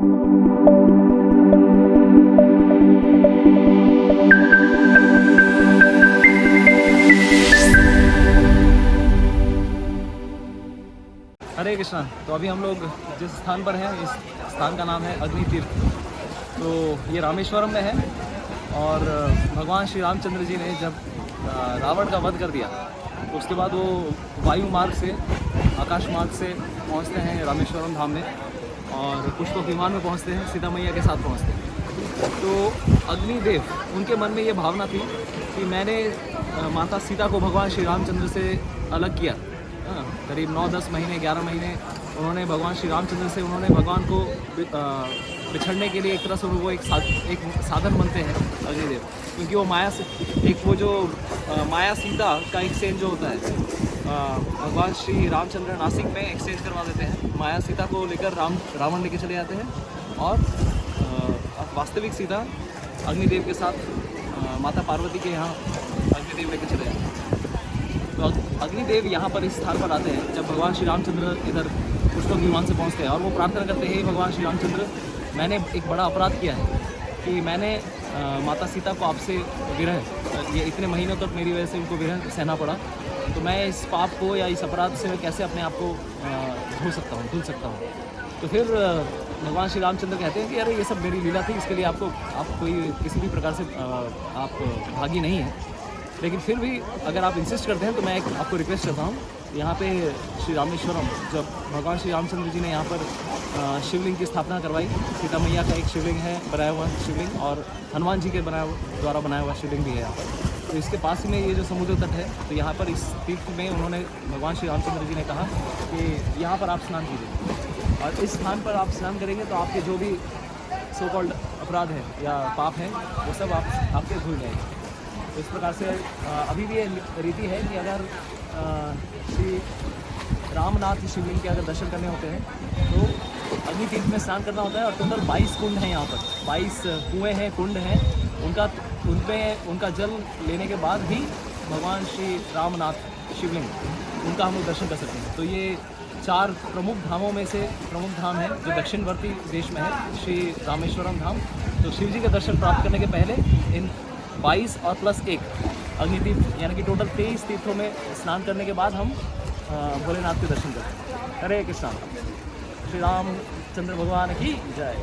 हरे कृष्णा। तो अभी हम लोग जिस स्थान पर हैं, इस स्थान का नाम है अग्नि तीर्थ। तो ये रामेश्वरम में है और भगवान श्री रामचंद्र जी ने जब रावण का वध कर दिया तो उसके बाद वो वायु मार्ग से, आकाश मार्ग से पहुंचते हैं रामेश्वरम धाम में और कुछ तो विमान में पहुंचते हैं, सीता मैया के साथ पहुंचते हैं। तो अग्निदेव, उनके मन में ये भावना थी कि मैंने माता सीता को भगवान श्री रामचंद्र से अलग किया। करीब 9-10 महीने, 11 महीने उन्होंने भगवान श्री रामचंद्र से, उन्होंने भगवान को बिछड़ने के लिए एक तरह से वो एक साधन बनते हैं अग्निदेव, क्योंकि वो माया से एक वो जो माया सीता का एक्सचेंज जो होता है, भगवान श्री रामचंद्र नासिक में एक्सचेंज करवा देते हैं। माया सीता को लेकर रावण लेके चले जाते हैं और वास्तविक सीता अग्निदेव के साथ माता पार्वती के यहाँ अग्निदेव लेके चले जाते हैं। तो अग्निदेव यहाँ पर इस स्थान पर आते हैं जब भगवान श्री रामचंद्र इधर पुष्पक विमान से पहुँचते हैं और वो प्रार्थना करते हैं, भगवान श्री रामचंद्र, मैंने एक बड़ा अपराध किया है कि मैंने माता सीता को आपसे विरह, ये इतने महीनों तक मेरी वजह से उनको विरह सहना पड़ा, तो मैं इस पाप को या इस अपराध से कैसे अपने आप को धुल सकता हूँ। तो फिर भगवान श्री रामचंद्र कहते हैं कि अरे ये सब मेरी लीला थी, इसके लिए आप कोई किसी भी प्रकार से आप भागी नहीं हैं, लेकिन फिर भी अगर आप इंसिस्ट करते हैं तो मैं आपको रिक्वेस्ट करता हूँ, यहाँ पे श्री रामेश्वरम, जब भगवान श्री रामचंद्र जी ने यहाँ पर शिवलिंग की स्थापना करवाई, सीता मैया का एक शिवलिंग है बनाया हुआ शिवलिंग, और हनुमान जी के द्वारा बनाया हुआ शिवलिंग भी है यहाँ पर। तो इसके पास ही में ये जो समुद्र तट है, तो यहाँ पर इस तीर्थ में उन्होंने, भगवान श्री रामचंद्र जी ने कहा कि यहाँ पर आप स्नान कीजिए, और इस स्थान पर आप स्नान करेंगे तो आपके जो भी सो कॉल्ड अपराध है या पाप है वो सब आपके धुल जाएंगे। तो इस प्रकार से अभी भी ये रीति है कि अगर श्री रामनाथ शिवलिंग के अगर दर्शन करने होते हैं तो अग्नि तीर्थ में स्नान करना होता है। और टोटल 22 कुंड हैं यहाँ पर, 22 कुएँ हैं, कुंड हैं, उनका जल लेने के बाद ही भगवान श्री रामनाथ शिवलिंग, उनका हम लोग दर्शन कर सकते हैं। तो ये 4 प्रमुख धामों में से प्रमुख धाम है जो दक्षिणवर्ती देश में है, श्री रामेश्वरम धाम। तो शिव जी के दर्शन प्राप्त करने के पहले इन 22 और +1 अग्नि तीर्थ, यानी कि टोटल 23 तीर्थों में स्नान करने के बाद हम भोलेनाथ के दर्शन करते हैं। हरे कृष्णा। श्री रामचंद्र भगवान की जय।